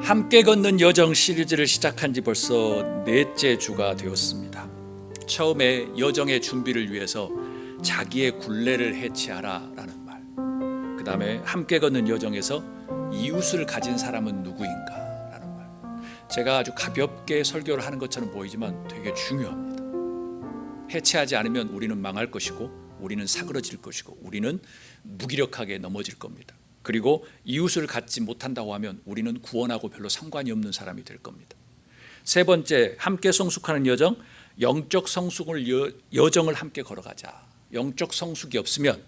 함께 걷는 여정 시리즈를 시작한 지 벌써 넷째 주가 되었습니다. 처음에 여정의 준비를 위해서 자기의 굴레를 해치하라 라는 말, 그 다음에 함께 걷는 여정에서 이웃을 가진 사람은 누구인가 라는 말. 제가 아주 가볍게 설교를 하는 것처럼 보이지만 되게 중요합니다. 해치하지 않으면 우리는 망할 것이고, 우리는 사그러질 것이고, 우리는 무기력하게 넘어질 겁니다. 그리고 이웃을 갖지 못한다고 하면 우리는 구원하고 별로 상관이 없는 사람이 될 겁니다. 세 번째, 함께 성숙하는 여정, 영적 성숙을 여정을 함께 걸어가자. 영적 성숙이 없으면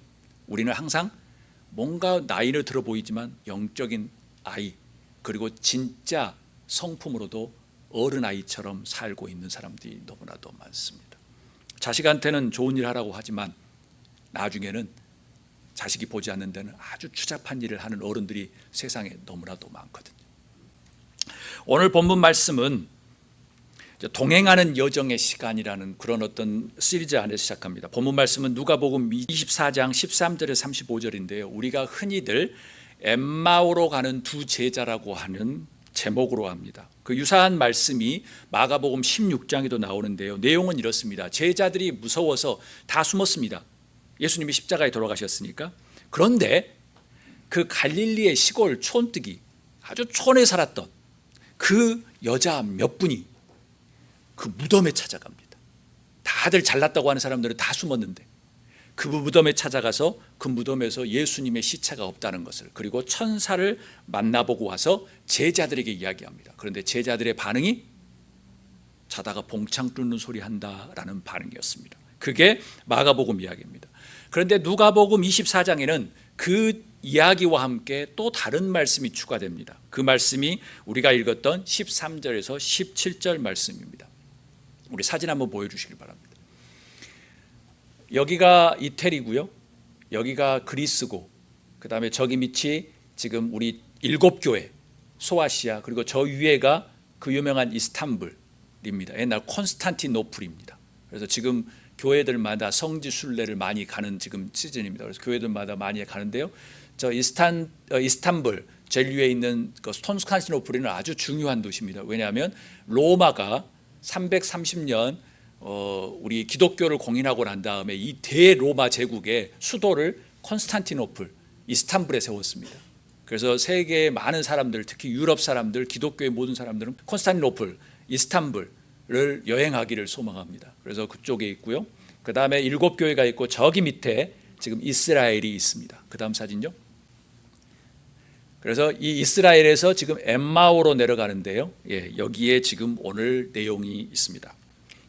우리는 항상 뭔가 나이를 들어 보이지만 영적인 아이, 그리고 진짜 성품으로도 어른아이처럼 살고 있는 사람들이 너무나도 많습니다. 자식한테는 좋은 일 하라고 하지만 나중에는 자식이 보지 않는 데는 아주 추잡한 일을 하는 어른들이 세상에 너무나도 많거든요. 오늘 본문 말씀은 동행하는 여정의 시간이라는 그런 어떤 시리즈 안에서 시작합니다. 본문 말씀은 누가복음 24장 13절에서 35절인데요. 우리가 흔히들 엠마오로 가는 두 제자라고 하는 제목으로 합니다. 그 유사한 말씀이 마가복음 16장에도 나오는데요. 내용은 이렇습니다. 제자들이 무서워서 다 숨었습니다. 예수님이 십자가에 돌아가셨으니까. 그런데 그 갈릴리의 시골 촌뜨기, 아주 촌에 살았던 그 여자 몇 분이 그 무덤에 찾아갑니다. 다들 잘났다고 하는 사람들은 다 숨었는데 그 무덤에 찾아가서 그 무덤에서 예수님의 시체가 없다는 것을, 그리고 천사를 만나보고 와서 제자들에게 이야기합니다. 그런데 제자들의 반응이 자다가 봉창 뚫는 소리 한다라는 반응이었습니다. 그게 마가복음 이야기입니다. 그런데 누가복음 24장에는 그 이야기와 함께 또 다른 말씀이 추가됩니다. 그 말씀이 우리가 읽었던 13절에서 17절 말씀입니다. 우리 사진 한번 보여주시길 바랍니다. 여기가 이태리고요, 여기가 그리스고, 그 다음에 저기 밑이 지금 우리 7교회 소아시아, 그리고 저 위에가 그 유명한 이스탄불입니다. 옛날 콘스탄티노플입니다. 그래서 지금 교회들마다 성지 순례를 많이 가는 지금 시즌입니다. 그래서 교회들마다 많이 가는데요. 저 이스탄불 제일 위에 있는 그 콘스탄티노플은 아주 중요한 도시입니다. 왜냐하면 로마가 330년 우리 기독교를 공인하고 난 다음에 이 대로마 제국의 수도를 콘스탄티노플, 이스탄불에 세웠습니다. 그래서 세계의 많은 사람들, 특히 유럽 사람들, 기독교의 모든 사람들은 콘스탄티노플, 이스탄불을 여행하기를 소망합니다. 그래서 그쪽에 있고요. 그 다음에 7교회가 있고 저기 밑에 지금 이스라엘이 있습니다. 그 다음 사진요. 그래서 이 이스라엘에서 지금 엠마오로 내려가는데요. 여기에 지금 오늘 내용이 있습니다.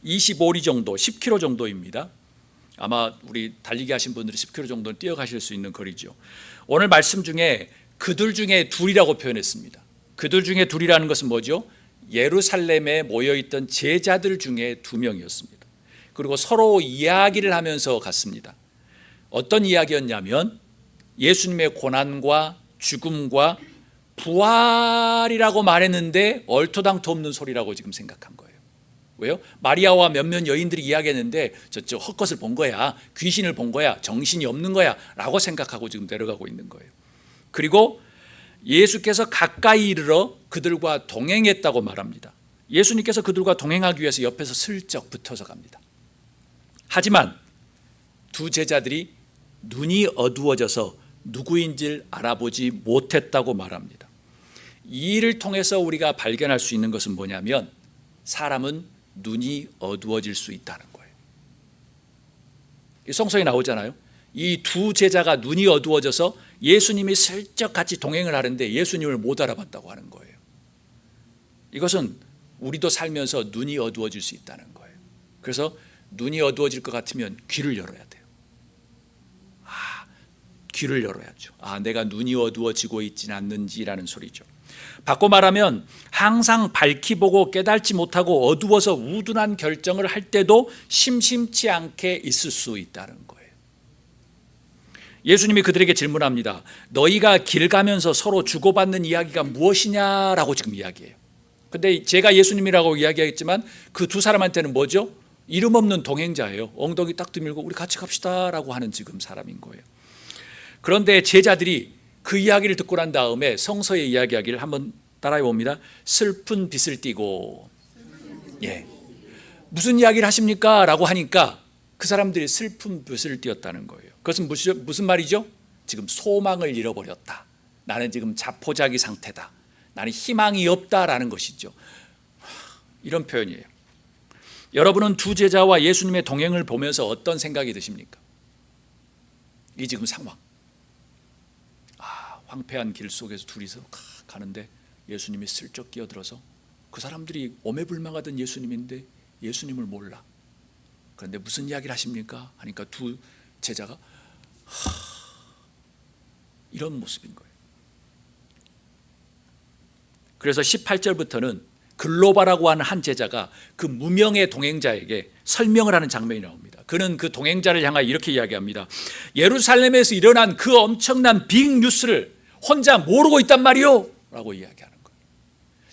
25리 정도, 10km 정도입니다. 아마 우리 달리기 하신 분들이 10km 정도는 뛰어가실 수 있는 거리죠. 오늘 말씀 중에 그들 중에 둘이라고 표현했습니다. 그들 중에 둘이라는 것은 뭐죠? 예루살렘에 모여있던 제자들 중에 2명이었습니다. 그리고 서로 이야기를 하면서 갔습니다. 어떤 이야기였냐면 예수님의 고난과 죽음과 부활이라고 말했는데 얼토당토 없는 소리라고 지금 생각한 거예요. 왜요? 마리아와 몇몇 여인들이 이야기했는데 저쪽 헛것을 본 거야, 귀신을 본 거야, 정신이 없는 거야 라고 생각하고 지금 내려가고 있는 거예요. 그리고 예수께서 가까이 이르러 그들과 동행했다고 말합니다. 예수님께서 그들과 동행하기 위해서 옆에서 슬쩍 붙어서 갑니다. 하지만 두 제자들이 눈이 어두워져서 누구인지를 알아보지 못했다고 말합니다. 이 일을 통해서 우리가 발견할 수 있는 것은 뭐냐면 사람은 눈이 어두워질 수 있다는 거예요. 이 성서에 나오잖아요. 이 두 제자가 눈이 어두워져서 예수님이 슬쩍 같이 동행을 하는데 예수님을 못 알아봤다고 하는 거예요. 이것은 우리도 살면서 눈이 어두워질 수 있다는 거예요. 그래서 눈이 어두워질 것 같으면 귀를 열어야 돼요. 귀를 열어야죠. 내가 눈이 어두워지고 있지는 않는지라는 소리죠. 바꿔 말하면 항상 밝히 보고 깨닫지 못하고 어두워서 우둔한 결정을 할 때도 심심치 않게 있을 수 있다는 거예요. 예수님이 그들에게 질문합니다. 너희가 길 가면서 서로 주고받는 이야기가 무엇이냐라고 지금 이야기해요. 근데 제가 예수님이라고 이야기했지만 그 두 사람한테는 뭐죠? 이름 없는 동행자예요. 엉덩이 딱 드밀고 우리 같이 갑시다 라고 하는 지금 사람인 거예요. 그런데 제자들이 그 이야기를 듣고 난 다음에 성서의 이야기하기를 한번 따라해 봅니다. 슬픈 빛을 띠고. 예. 무슨 이야기를 하십니까? 라고 하니까 그 사람들이 슬픈 빛을 띄었다는 거예요. 그것은 무슨 말이죠? 지금 소망을 잃어버렸다. 나는 지금 자포자기 상태다. 나는 희망이 없다라는 것이죠. 이런 표현이에요. 여러분은 두 제자와 예수님의 동행을 보면서 어떤 생각이 드십니까? 이 지금 상황. 황폐한 길 속에서 둘이서 가는데 예수님이 슬쩍 끼어들어서 그 사람들이 오매불망하던 예수님인데 예수님을 몰라. 그런데 무슨 이야기를 하십니까? 하니까 두 제자가 이런 모습인 거예요. 그래서 18절부터는 글로바라고 하는 한 제자가 그 무명의 동행자에게 설명을 하는 장면이 나옵니다. 그는 그 동행자를 향하여 이렇게 이야기합니다. 예루살렘에서 일어난 그 엄청난 빅뉴스를 혼자 모르고 있단 말이요 라고 이야기하는 거예요.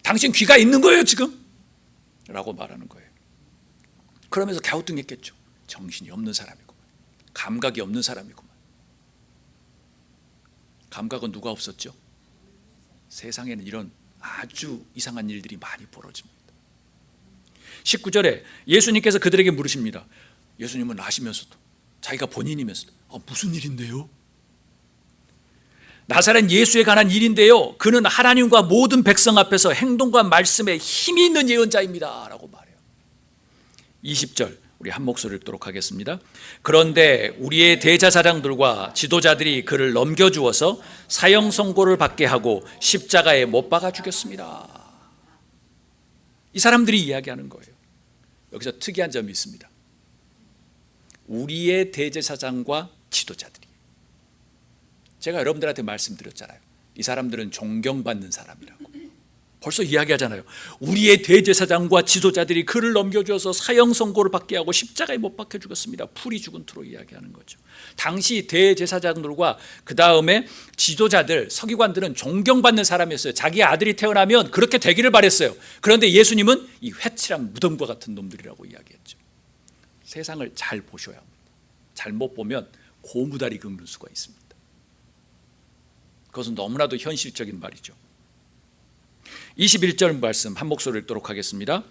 당신 귀가 있는 거예요 지금? 라고 말하는 거예요. 그러면서 갸우뚱했겠죠. 정신이 없는 사람이구만. 감각이 없는 사람이구만. 감각은 누가 없었죠? 세상에는 이런 아주 이상한 일들이 많이 벌어집니다. 19절에 예수님께서 그들에게 물으십니다. 예수님은 아시면서도, 자기가 본인이면서도 무슨 일인데요? 나사렛 예수에 관한 일인데요, 그는 하나님과 모든 백성 앞에서 행동과 말씀에 힘이 있는 예언자입니다 라고 말해요. 20절 우리 한 목소리 읽도록 하겠습니다. 그런데 우리의 대제사장들과 지도자들이 그를 넘겨주어서 사형 선고를 받게 하고 십자가에 못 박아 죽였습니다. 이 사람들이 이야기하는 거예요. 여기서 특이한 점이 있습니다. 우리의 대제사장과 지도자들이. 제가 여러분들한테 말씀드렸잖아요. 이 사람들은 존경받는 사람이라고. 벌써 이야기하잖아요. 우리의 대제사장과 지도자들이 그를 넘겨줘서 사형 선고를 받게 하고 십자가에 못 박혀 죽었습니다. 풀이 죽은 투로 이야기하는 거죠. 당시 대제사장들과 그 다음에 지도자들, 서기관들은 존경받는 사람이었어요. 자기 아들이 태어나면 그렇게 되기를 바랬어요. 그런데 예수님은 이 회칠한 무덤과 같은 놈들이라고 이야기했죠. 세상을 잘 보셔야 합니다. 잘못 보면 고무다리 긁는 수가 있습니다. 그것은 너무나도 현실적인 말이죠. 21절 말씀 한 목소리 읽도록 하겠습니다.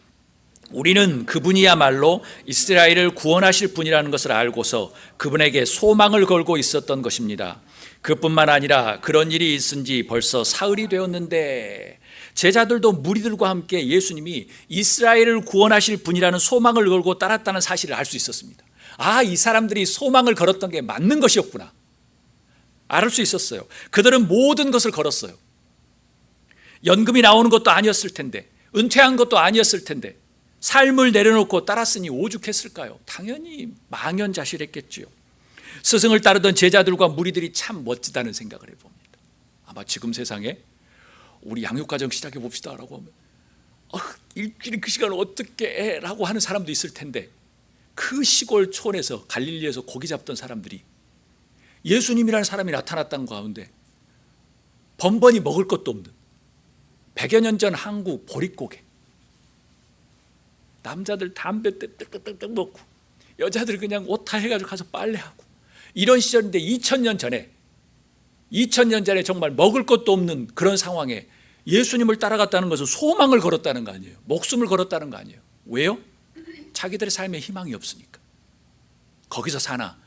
우리는 그분이야말로 이스라엘을 구원하실 분이라는 것을 알고서 그분에게 소망을 걸고 있었던 것입니다. 그뿐만 아니라 그런 일이 있은 지 벌써 사흘이 되었는데, 제자들도 무리들과 함께 예수님이 이스라엘을 구원하실 분이라는 소망을 걸고 따랐다는 사실을 알 수 있었습니다. 이 사람들이 소망을 걸었던 게 맞는 것이었구나 알 수 있었어요. 그들은 모든 것을 걸었어요. 연금이 나오는 것도 아니었을 텐데, 은퇴한 것도 아니었을 텐데, 삶을 내려놓고 따랐으니 오죽했을까요? 당연히 망연자실했겠지요. 스승을 따르던 제자들과 무리들이 참 멋지다는 생각을 해봅니다. 아마 지금 세상에 우리 양육가정 시작해 봅시다 라고 하면 일주일에 그 시간을 어떻게 해? 라고 하는 사람도 있을 텐데, 그 시골 촌에서 갈릴리에서 고기 잡던 사람들이 예수님이라는 사람이 나타났다는 가운데 번번이 먹을 것도 없는 100여 년 전 한국 보릿고개, 남자들 담배 뜨뜨뜨뜨 먹고 여자들 그냥 옷 다 해가지고 가서 빨래하고 이런 시절인데 2000년 전에 정말 먹을 것도 없는 그런 상황에 예수님을 따라갔다는 것은 소망을 걸었다는 거 아니에요. 목숨을 걸었다는 거 아니에요. 왜요? 자기들의 삶에 희망이 없으니까. 거기서 사나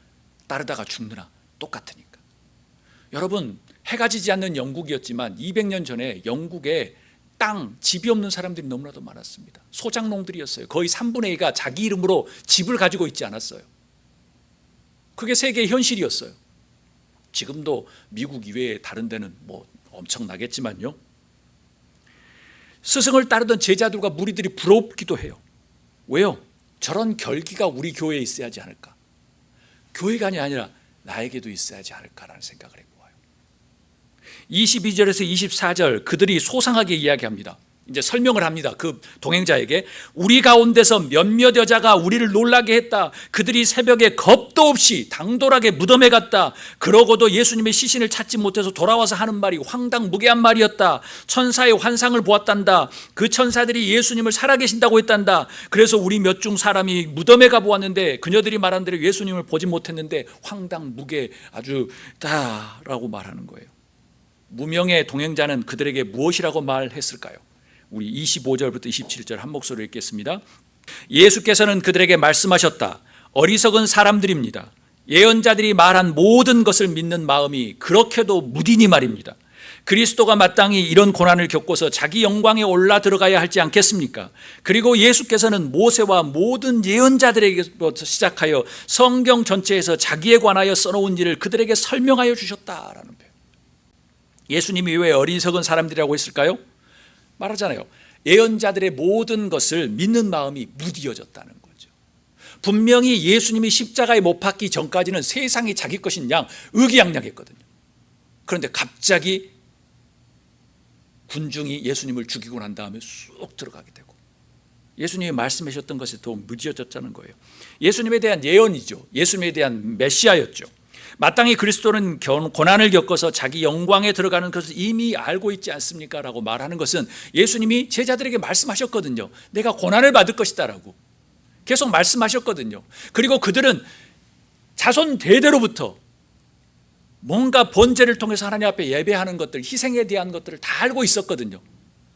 따르다가 죽느나 똑같으니까. 여러분, 해가 지지 않는 영국이었지만 200년 전에 영국에 집이 없는 사람들이 너무나도 많았습니다. 소작농들이었어요. 거의 3분의 2가 자기 이름으로 집을 가지고 있지 않았어요. 그게 세계의 현실이었어요. 지금도 미국 이외에 다른 데는 엄청나겠지만요. 스승을 따르던 제자들과 무리들이 부럽기도 해요. 왜요? 저런 결기가 우리 교회에 있어야지 않을까. 교회가 아니라 나에게도 있어야지 않을까라는 생각을 해보아요. 22절에서 24절 그들이 소상하게 이야기합니다. 이제 설명을 합니다. 그 동행자에게 우리 가운데서 몇몇 여자가 우리를 놀라게 했다. 그들이 새벽에 겁도 없이 당돌하게 무덤에 갔다. 그러고도 예수님의 시신을 찾지 못해서 돌아와서 하는 말이 황당무계한 말이었다. 천사의 환상을 보았단다. 그 천사들이 예수님을 살아계신다고 했단다. 그래서 우리 몇 중 사람이 무덤에 가보았는데 그녀들이 말한 대로 예수님을 보지 못했는데 황당무계 아주 다라고 말하는 거예요. 무명의 동행자는 그들에게 무엇이라고 말했을까요? 우리 25절부터 27절 한 목소리로 읽겠습니다. 예수께서는 그들에게 말씀하셨다. 어리석은 사람들입니다. 예언자들이 말한 모든 것을 믿는 마음이 그렇게도 무디니 말입니다. 그리스도가 마땅히 이런 고난을 겪고서 자기 영광에 올라 들어가야 할지 않겠습니까? 그리고 예수께서는 모세와 모든 예언자들에게부터 시작하여 성경 전체에서 자기에 관하여 써놓은 일을 그들에게 설명하여 주셨다라는 표현. 예수님이 왜 어리석은 사람들이라고 했을까요? 말하잖아요. 예언자들의 모든 것을 믿는 마음이 무디어졌다는 거죠. 분명히 예수님이 십자가에 못 박기 전까지는 세상이 자기 것인 양 의기양양했거든요. 그런데 갑자기 군중이 예수님을 죽이고 난 다음에 쑥 들어가게 되고 예수님이 말씀하셨던 것이 더 무디어졌다는 거예요. 예수님에 대한 예언이죠. 예수님에 대한 메시아였죠. 마땅히 그리스도는 고난을 겪어서 자기 영광에 들어가는 것을 이미 알고 있지 않습니까? 라고 말하는 것은 예수님이 제자들에게 말씀하셨거든요. 내가 고난을 받을 것이다 라고 계속 말씀하셨거든요. 그리고 그들은 자손 대대로부터 뭔가 번제를 통해서 하나님 앞에 예배하는 것들, 희생에 대한 것들을 다 알고 있었거든요.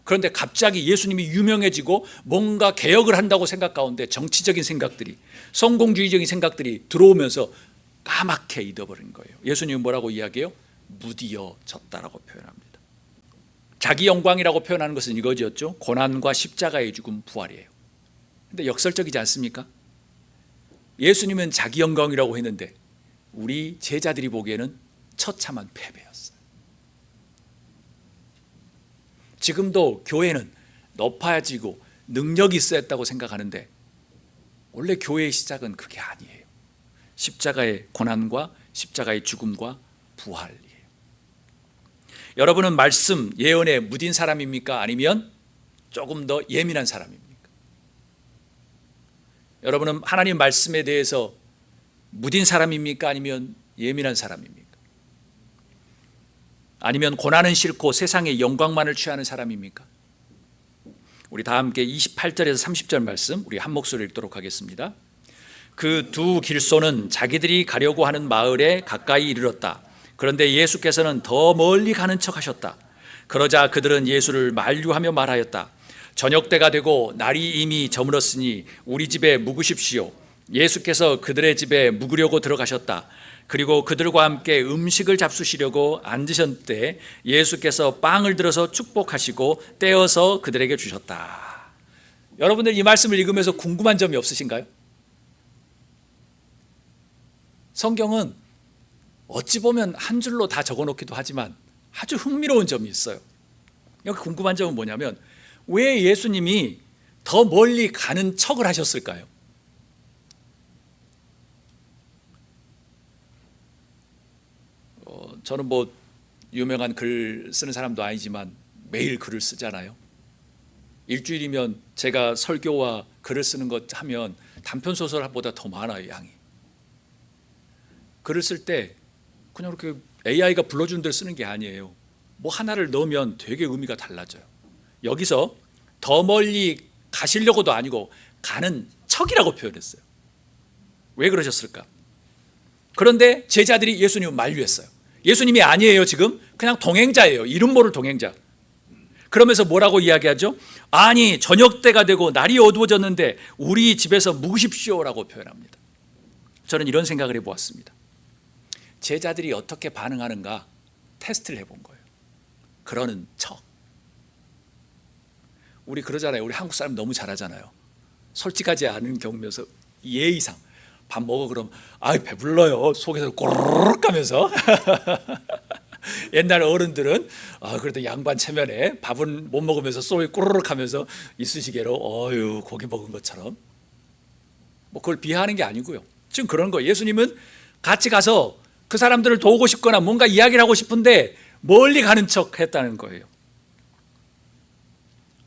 그런데 갑자기 예수님이 유명해지고 뭔가 개혁을 한다고 생각 가운데 정치적인 생각들이, 성공주의적인 생각들이 들어오면서 까맣게 잊어버린 거예요. 예수님은 뭐라고 이야기해요? 무디어졌다라고 표현합니다. 자기 영광이라고 표현하는 것은 이거였죠. 고난과 십자가의 죽음, 부활이에요. 근데 역설적이지 않습니까? 예수님은 자기 영광이라고 했는데 우리 제자들이 보기에는 처참한 패배였어요. 지금도 교회는 높아지고 능력이 있어야 했다고 생각하는데 원래 교회의 시작은 그게 아니에요. 십자가의 고난과 십자가의 죽음과 부활이에요. 여러분은 말씀, 예언에 무딘 사람입니까? 아니면 조금 더 예민한 사람입니까? 여러분은 하나님 말씀에 대해서 무딘 사람입니까? 아니면 예민한 사람입니까? 아니면 고난은 싫고 세상의 영광만을 취하는 사람입니까? 우리 다 함께 28절에서 30절 말씀 우리 한 목소리 읽도록 하겠습니다. 그 두 길소는 자기들이 가려고 하는 마을에 가까이 이르렀다. 그런데 예수께서는 더 멀리 가는 척 하셨다. 그러자 그들은 예수를 만류하며 말하였다. 저녁 때가 되고 날이 이미 저물었으니 우리 집에 묵으십시오. 예수께서 그들의 집에 묵으려고 들어가셨다. 그리고 그들과 함께 음식을 잡수시려고 앉으셨을 때 예수께서 빵을 들어서 축복하시고 떼어서 그들에게 주셨다. 여러분들 이 말씀을 읽으면서 궁금한 점이 없으신가요? 성경은 어찌 보면 한 줄로 다 적어놓기도 하지만 아주 흥미로운 점이 있어요. 여기 궁금한 점은 뭐냐면 왜 예수님이 더 멀리 가는 척을 하셨을까요? 저는 뭐 유명한 글 쓰는 사람도 아니지만 매일 글을 쓰잖아요. 일주일이면 제가 설교와 글을 쓰는 것 하면 단편소설보다 더 많아요, 양이. 글을 쓸 때 그냥 이렇게 AI가 불러주는 대로 쓰는 게 아니에요. 뭐 하나를 넣으면 되게 의미가 달라져요. 여기서 더 멀리 가시려고도 아니고 가는 척이라고 표현했어요. 왜 그러셨을까? 그런데 제자들이 예수님을 만류했어요. 예수님이 아니에요, 지금. 그냥 동행자예요. 이름 모를 동행자. 그러면서 뭐라고 이야기하죠? 아니, 저녁 때가 되고 날이 어두워졌는데 우리 집에서 묵으십시오라고 표현합니다. 저는 이런 생각을 해보았습니다. 제자들이 어떻게 반응하는가 테스트를 해본 거예요. 그러는 척. 우리 그러잖아요. 우리 한국 사람 너무 잘하잖아요. 솔직하지 않은 경우면서 예의상 밥 먹어 그럼 아이 배불러요. 속에서 꼬르륵 가면서 옛날 어른들은 그래도 양반 체면에 밥은 못 먹으면서 속이 꼬르륵 하면서 이쑤시개로 어유 고기 먹은 것처럼 뭐 그걸 비하하는 게 아니고요. 지금 그런 거예요. 예수님은 같이 가서 그 사람들을 도우고 싶거나 뭔가 이야기를 하고 싶은데 멀리 가는 척 했다는 거예요.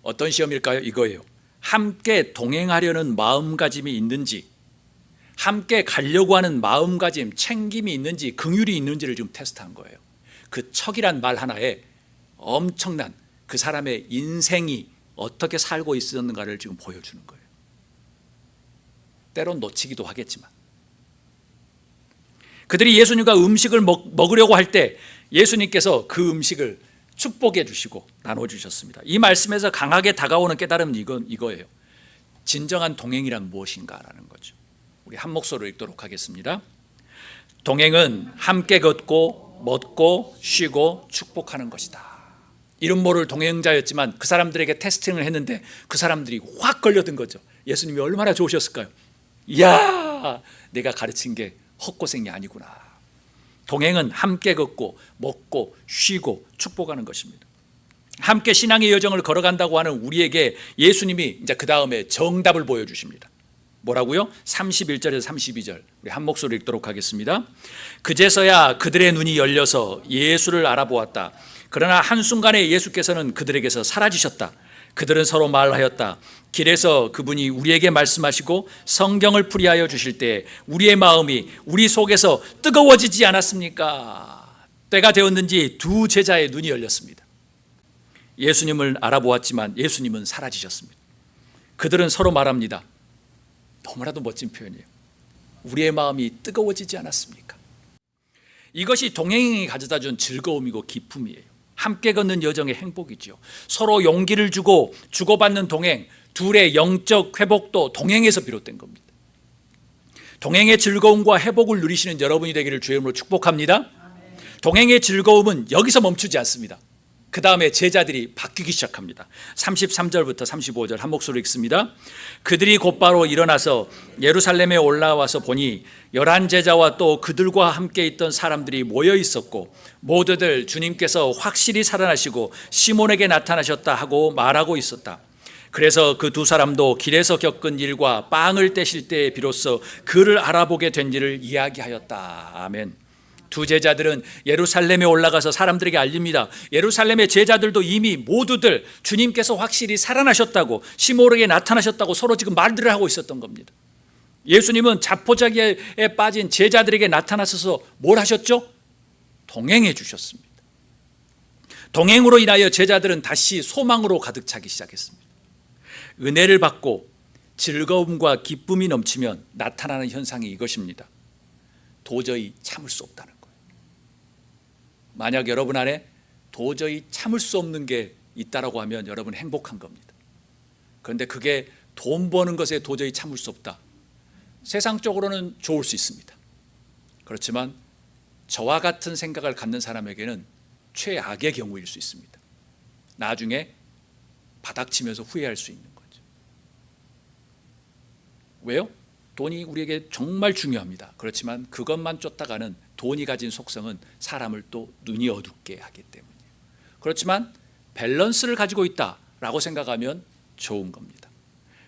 어떤 시험일까요? 이거예요. 함께 동행하려는 마음가짐이 있는지, 함께 가려고 하는 마음가짐, 챙김이 있는지, 긍휼이 있는지를 지금 테스트한 거예요. 그 척이란 말 하나에 엄청난 그 사람의 인생이 어떻게 살고 있었는가를 지금 보여주는 거예요. 때론 놓치기도 하겠지만 그들이 예수님과 음식을 먹으려고 할 때 예수님께서 그 음식을 축복해 주시고 나눠주셨습니다. 이 말씀에서 강하게 다가오는 깨달음은 이거예요. 진정한 동행이란 무엇인가라는 거죠. 우리 한 목소리로 읽도록 하겠습니다. 동행은 함께 걷고 먹고 쉬고 축복하는 것이다. 이름 모를 동행자였지만 그 사람들에게 테스팅을 했는데 그 사람들이 확 걸려든 거죠. 예수님이 얼마나 좋으셨을까요? 이야, 내가 가르친 게 헛고생이 아니구나. 동행은 함께 걷고 먹고 쉬고 축복하는 것입니다. 함께 신앙의 여정을 걸어간다고 하는 우리에게 예수님이 이제 그 다음에 정답을 보여주십니다. 뭐라고요? 31절에서 32절 우리 한 목소리 읽도록 하겠습니다. 그제서야 그들의 눈이 열려서 예수를 알아보았다. 그러나 한순간에 예수께서는 그들에게서 사라지셨다. 그들은 서로 말하였다. 길에서 그분이 우리에게 말씀하시고 성경을 풀이하여 주실 때 우리의 마음이 우리 속에서 뜨거워지지 않았습니까? 때가 되었는지 두 제자의 눈이 열렸습니다. 예수님을 알아보았지만 예수님은 사라지셨습니다. 그들은 서로 말합니다. 너무나도 멋진 표현이에요. 우리의 마음이 뜨거워지지 않았습니까? 이것이 동행이 가져다준 즐거움이고 기쁨이에요. 함께 걷는 여정의 행복이죠. 서로 용기를 주고 주고받는 동행, 둘의 영적 회복도 동행에서 비롯된 겁니다. 동행의 즐거움과 회복을 누리시는 여러분이 되기를 주의 이름으로 축복합니다. 동행의 즐거움은 여기서 멈추지 않습니다. 그 다음에 제자들이 바뀌기 시작합니다. 33절부터 35절 한 목소리로 읽습니다. 그들이 곧바로 일어나서 예루살렘에 올라와서 보니 11제자와 또 그들과 함께 있던 사람들이 모여 있었고 모두들 주님께서 확실히 살아나시고 시몬에게 나타나셨다 하고 말하고 있었다. 그래서 그 두 사람도 길에서 겪은 일과 빵을 떼실 때 비로소 그를 알아보게 된 일을 이야기하였다. 아멘. 두 제자들은 예루살렘에 올라가서 사람들에게 알립니다. 예루살렘의 제자들도 이미 모두들 주님께서 확실히 살아나셨다고 시몬에게 나타나셨다고 서로 지금 말들을 하고 있었던 겁니다. 예수님은 자포자기에 빠진 제자들에게 나타나셔서 뭘 하셨죠? 동행해 주셨습니다. 동행으로 인하여 제자들은 다시 소망으로 가득 차기 시작했습니다. 은혜를 받고 즐거움과 기쁨이 넘치면 나타나는 현상이 이것입니다. 도저히 참을 수 없다는 거예요. 만약 여러분 안에 도저히 참을 수 없는 게 있다라고 하면 여러분 행복한 겁니다. 그런데 그게 돈 버는 것에 도저히 참을 수 없다. 세상적으로는 좋을 수 있습니다. 그렇지만 저와 같은 생각을 갖는 사람에게는 최악의 경우일 수 있습니다. 나중에 바닥치면서 후회할 수 있는 거죠. 왜요? 돈이 우리에게 정말 중요합니다. 그렇지만 그것만 쫓다가는 돈이 가진 속성은 사람을 또 눈이 어둡게 하기 때문이에요. 그렇지만 밸런스를 가지고 있다라고 생각하면 좋은 겁니다.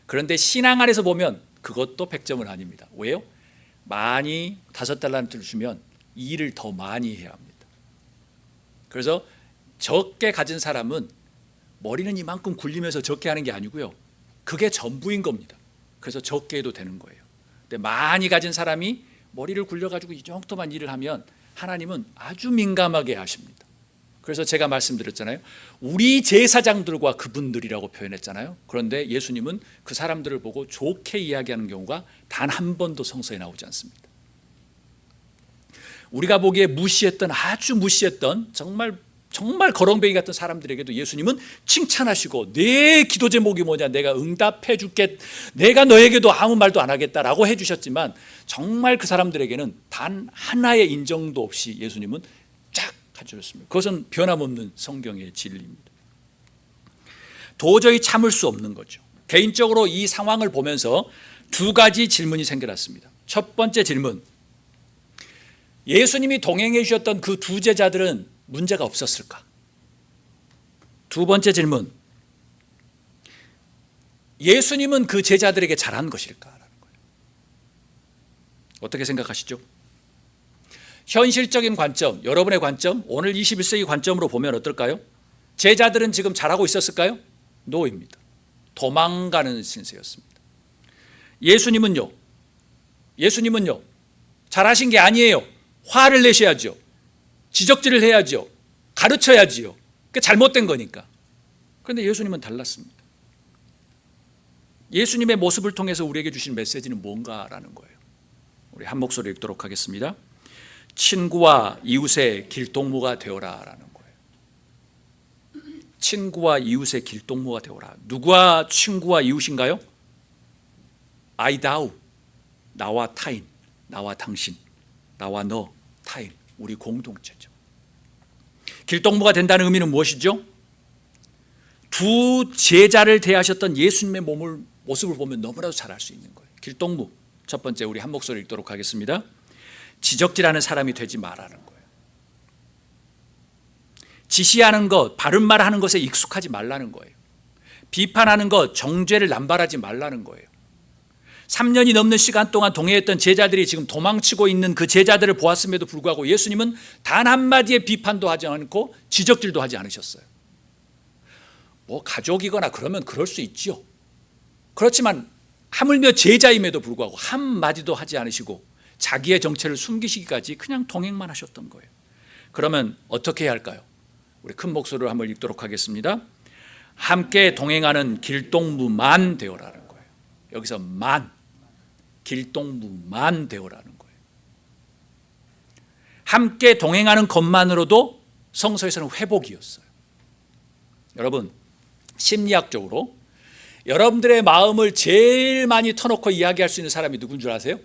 그런데 신앙 안에서 보면 그것도 100점은 아닙니다. 왜요? 많이 5달란트를 주면 일을 더 많이 해야 합니다. 그래서 적게 가진 사람은 머리는 이만큼 굴리면서 적게 하는 게 아니고요. 그게 전부인 겁니다. 그래서 적게 해도 되는 거예요. 근데 많이 가진 사람이 머리를 굴려가지고 이 정도만 일을 하면 하나님은 아주 민감하게 하십니다. 그래서 제가 말씀드렸잖아요. 우리 제사장들과 그분들이라고 표현했잖아요. 그런데 예수님은 그 사람들을 보고 좋게 이야기하는 경우가 단 한 번도 성서에 나오지 않습니다. 우리가 보기에 무시했던 아주 무시했던 정말 거렁뱅이 같은 사람들에게도 예수님은 칭찬하시고 내 기도 제목이 뭐냐 내가 응답해 줄게 내가 너에게도 아무 말도 안 하겠다라고 해주셨지만 정말 그 사람들에게는 단 하나의 인정도 없이 예수님은 쫙 가져줬습니다. 그것은 변함없는 성경의 진리입니다. 도저히 참을 수 없는 거죠. 개인적으로 이 상황을 보면서 두 가지 질문이 생겨났습니다. 첫 번째 질문, 예수님이 동행해 주셨던 그 두 제자들은 문제가 없었을까? 두 번째 질문, 예수님은 그 제자들에게 잘한 것일까라는 거예요. 어떻게 생각하시죠? 현실적인 관점, 여러분의 관점, 오늘 21세기 관점으로 보면 어떨까요? 제자들은 지금 잘하고 있었을까요? 노입니다. 도망가는 신세였습니다. 예수님은요 잘하신 게 아니에요. 화를 내셔야죠. 지적질을 해야죠. 가르쳐야지요. 그게 잘못된 거니까. 그런데 예수님은 달랐습니다. 예수님의 모습을 통해서 우리에게 주신 메시지는 뭔가라는 거예요. 우리 한 목소리 읽도록 하겠습니다. 친구와 이웃의 길동무가 되어라라는 거예요. 친구와 이웃의 길동무가 되어라. 누가 친구와 이웃인가요? 아이다우, 나와 타인, 나와 당신, 나와 너, 타인, 우리 공동체죠. 길동무가 된다는 의미는 무엇이죠? 두 제자를 대하셨던 예수님의 모습을 보면 너무나도 잘 알 수 있는 거예요. 길동무, 첫 번째 우리 한 목소리 읽도록 하겠습니다. 지적질하는 사람이 되지 말라는 거예요. 지시하는 것, 바른 말하는 것에 익숙하지 말라는 거예요. 비판하는 것, 정죄를 남발하지 말라는 거예요. 3년이 넘는 시간 동안 동행했던 제자들이 지금 도망치고 있는 그 제자들을 보았음에도 불구하고 예수님은 단 한마디의 비판도 하지 않고 지적질도 하지 않으셨어요. 뭐 가족이거나 그러면 그럴 수 있지요. 그렇지만 하물며 제자임에도 불구하고 한마디도 하지 않으시고 자기의 정체를 숨기시기까지 그냥 동행만 하셨던 거예요. 그러면 어떻게 해야 할까요? 우리 큰 목소리로 한번 읽도록 하겠습니다. 함께 동행하는 길동무만 되어라는 거예요. 여기서 만, 길동무만 되어라는 거예요. 함께 동행하는 것만으로도 성서에서는 회복이었어요. 여러분, 심리학적으로 여러분들의 마음을 제일 많이 터놓고 이야기할 수 있는 사람이 누군 줄 아세요?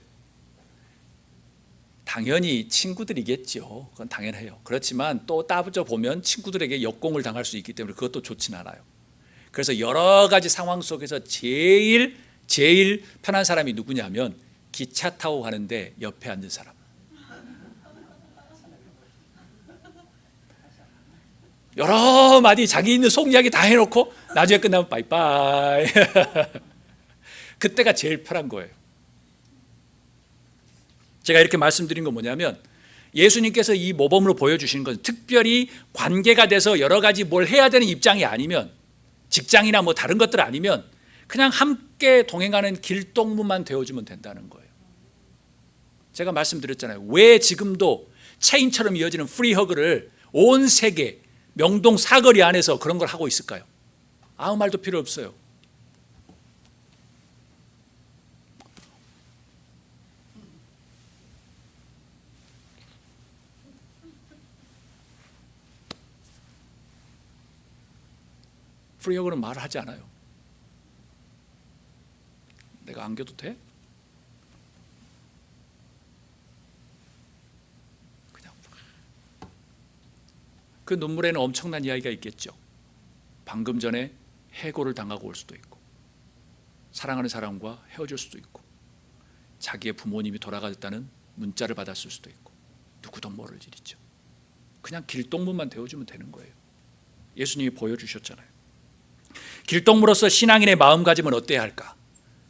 당연히 친구들이겠죠. 그건 당연해요. 그렇지만 또 따져 보면 친구들에게 역공을 당할 수 있기 때문에 그것도 좋진 않아요. 그래서 여러 가지 상황 속에서 제일 편한 사람이 누구냐면 기차 타고 가는데 옆에 앉은 사람. 여러 마디 자기 있는 속 이야기 다 해놓고 나중에 끝나면 빠이빠이. 그때가 제일 편한 거예요. 제가 이렇게 말씀드린 건 뭐냐면 예수님께서 이 모범으로 보여주시는 것은 특별히 관계가 돼서 여러 가지 뭘 해야 되는 입장이 아니면, 직장이나 뭐 다른 것들 아니면 그냥 함께 동행하는 길동무만 되어주면 된다는 거예요. 제가 말씀드렸잖아요. 왜 지금도 체인처럼 이어지는 프리허그를 온 세계 명동 사거리 안에서 그런 걸 하고 있을까요? 아무 말도 필요 없어요. 프리허그는 말을 하지 않아요. 내가 안겨도 돼? 그냥 그 눈물에는 엄청난 이야기가 있겠죠. 방금 전에 해고를 당하고 올 수도 있고, 사랑하는 사람과 헤어질 수도 있고, 자기의 부모님이 돌아가셨다는 문자를 받았을 수도 있고, 누구도 모를 일이죠. 그냥 길동무만 되어주면 되는 거예요. 예수님이 보여주셨잖아요. 길동무로서 신앙인의 마음가짐은 어때야 할까?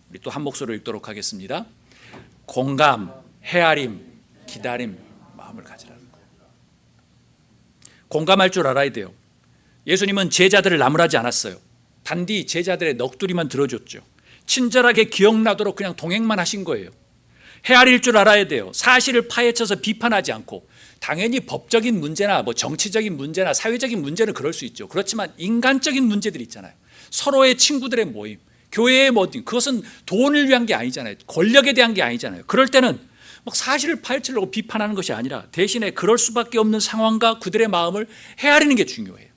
우리 또 한 목소리로 읽도록 하겠습니다. 공감, 헤아림, 기다림, 마음을 가지라는 거예요. 공감할 줄 알아야 돼요. 예수님은 제자들을 나무라지 않았어요. 단디 제자들의 넋두리만 들어줬죠. 친절하게 기억나도록 그냥 동행만 하신 거예요. 헤아릴 줄 알아야 돼요. 사실을 파헤쳐서 비판하지 않고, 당연히 법적인 문제나 뭐 정치적인 문제나 사회적인 문제는 그럴 수 있죠. 그렇지만 인간적인 문제들 있잖아요. 서로의 친구들의 모임, 교회의 모임, 그것은 돈을 위한 게 아니잖아요. 권력에 대한 게 아니잖아요. 그럴 때는 막 사실을 파헤치려고 비판하는 것이 아니라 대신에 그럴 수밖에 없는 상황과 그들의 마음을 헤아리는 게 중요해요.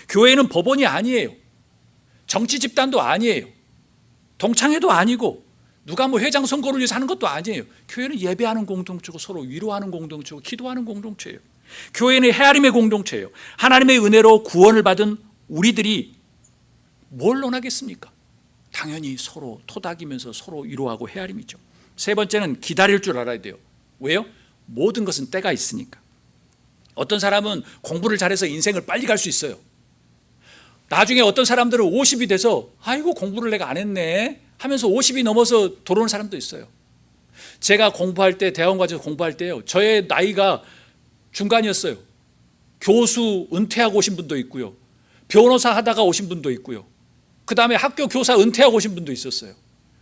교회는 법원이 아니에요. 정치 집단도 아니에요. 동창회도 아니고 누가 뭐 회장 선거를 위해서 하는 것도 아니에요. 교회는 예배하는 공동체고 서로 위로하는 공동체고 기도하는 공동체예요. 교회는 헤아림의 공동체예요. 하나님의 은혜로 구원을 받은 우리들이 뭘 논하겠습니까? 당연히 서로 토닥이면서 서로 위로하고 헤아림이죠. 세 번째는 기다릴 줄 알아야 돼요. 왜요? 모든 것은 때가 있으니까. 어떤 사람은 공부를 잘해서 인생을 빨리 갈 수 있어요. 나중에 어떤 사람들은 50이 돼서 아이고 공부를 내가 안 했네 하면서 50이 넘어서 돌아오는 사람도 있어요. 제가 공부할 때, 대학원 가서 공부할 때요, 저의 나이가 중간이었어요. 교수 은퇴하고 오신 분도 있고요, 변호사 하다가 오신 분도 있고요, 그 다음에 학교 교사 은퇴하고 오신 분도 있었어요.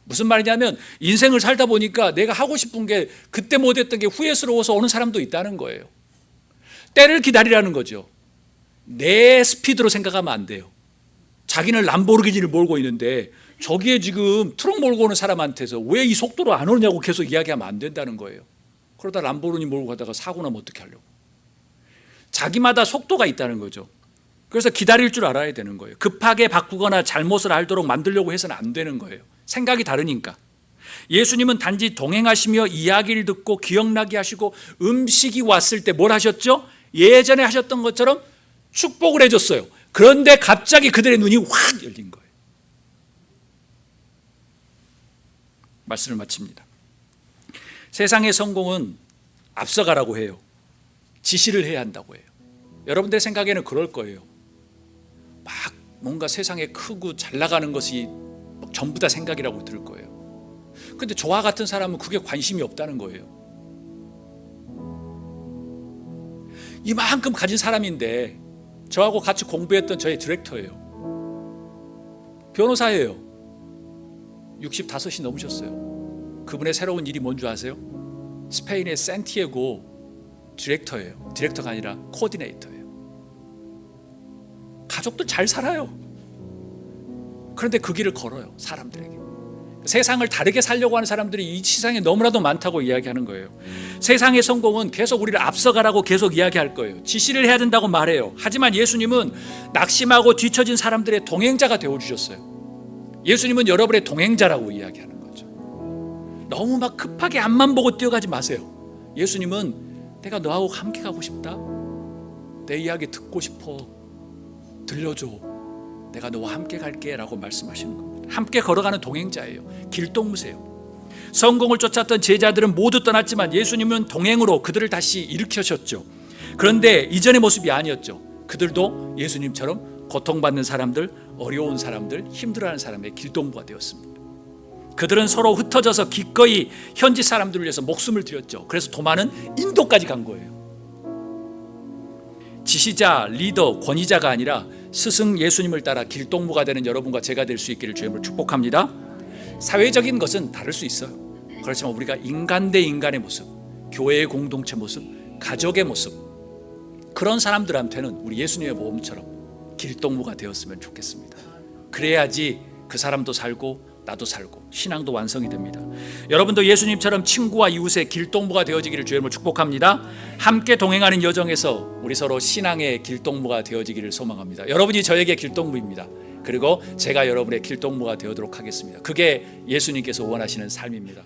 무슨 말이냐면 인생을 살다 보니까 내가 하고 싶은 게 그때 못했던 게 후회스러워서 오는 사람도 있다는 거예요. 때를 기다리라는 거죠. 내 스피드로 생각하면 안 돼요. 자기는 람보르기니를 몰고 있는데 저기에 지금 트럭 몰고 오는 사람한테서 왜 이 속도로 안 오냐고 계속 이야기하면 안 된다는 거예요. 그러다 람보르니 몰고 가다가 사고 나면 어떻게 하려고. 자기마다 속도가 있다는 거죠. 그래서 기다릴 줄 알아야 되는 거예요. 급하게 바꾸거나 잘못을 알도록 만들려고 해서는 안 되는 거예요. 생각이 다르니까. 예수님은 단지 동행하시며 이야기를 듣고 기억나게 하시고 음식이 왔을 때 뭘 하셨죠? 예전에 하셨던 것처럼 축복을 해줬어요. 그런데 갑자기 그들의 눈이 확 열린 거예요. 말씀을 마칩니다. 세상의 성공은 앞서가라고 해요. 지시를 해야 한다고 해요. 여러분들 생각에는 그럴 거예요. 막 뭔가 세상에 크고 잘 나가는 것이 전부 다 생각이라고 들을 거예요. 근데 저와 같은 사람은 그게 관심이 없다는 거예요. 이만큼 가진 사람인데 저하고 같이 공부했던 저의 디렉터예요. 변호사예요. 65이 넘으셨어요. 그분의 새로운 일이 뭔지 아세요? 스페인의 산티아고 디렉터예요. 디렉터가 아니라 코디네이터예요. 가족들 잘 살아요. 그런데 그 길을 걸어요. 사람들에게. 세상을 다르게 살려고 하는 사람들이 이 세상에 너무나도 많다고 이야기하는 거예요. 세상의 성공은 계속 우리를 앞서가라고 계속 이야기할 거예요. 지시를 해야 된다고 말해요. 하지만 예수님은 낙심하고 뒤처진 사람들의 동행자가 되어주셨어요. 예수님은 여러분의 동행자라고 이야기하는 거죠. 너무 막 급하게 앞만 보고 뛰어가지 마세요. 예수님은 내가 너하고 함께 가고 싶다. 내 이야기 듣고 싶어. 들려줘. 내가 너와 함께 갈게 라고 말씀하시는 겁니다. 함께 걸어가는 동행자예요. 길동무세요. 성공을 쫓았던 제자들은 모두 떠났지만 예수님은 동행으로 그들을 다시 일으키셨죠. 그런데 이전의 모습이 아니었죠. 그들도 예수님처럼 고통받는 사람들, 어려운 사람들, 힘들어하는 사람의 길동무가 되었습니다. 그들은 서로 흩어져서 기꺼이 현지 사람들을 위해서 목숨을 드렸죠. 그래서 도마는 인도까지 간 거예요. 지시자, 리더, 권위자가 아니라 스승 예수님을 따라 길동무가 되는 여러분과 제가 될 수 있기를 주님으로 축복합니다. 사회적인 것은 다를 수 있어요. 그렇지만 우리가 인간 대 인간의 모습, 교회의 공동체 모습, 가족의 모습, 그런 사람들한테는 우리 예수님의 모험처럼 길동무가 되었으면 좋겠습니다. 그래야지 그 사람도 살고 나도 살고 신앙도 완성이 됩니다. 여러분도 예수님처럼 친구와 이웃의 길동무가 되어지기를 주님으로 축복합니다. 함께 동행하는 여정에서 우리 서로 신앙의 길동무가 되어지기를 소망합니다. 여러분이 저에게 길동무입니다. 그리고 제가 여러분의 길동무가 되도록 하겠습니다. 그게 예수님께서 원하시는 삶입니다.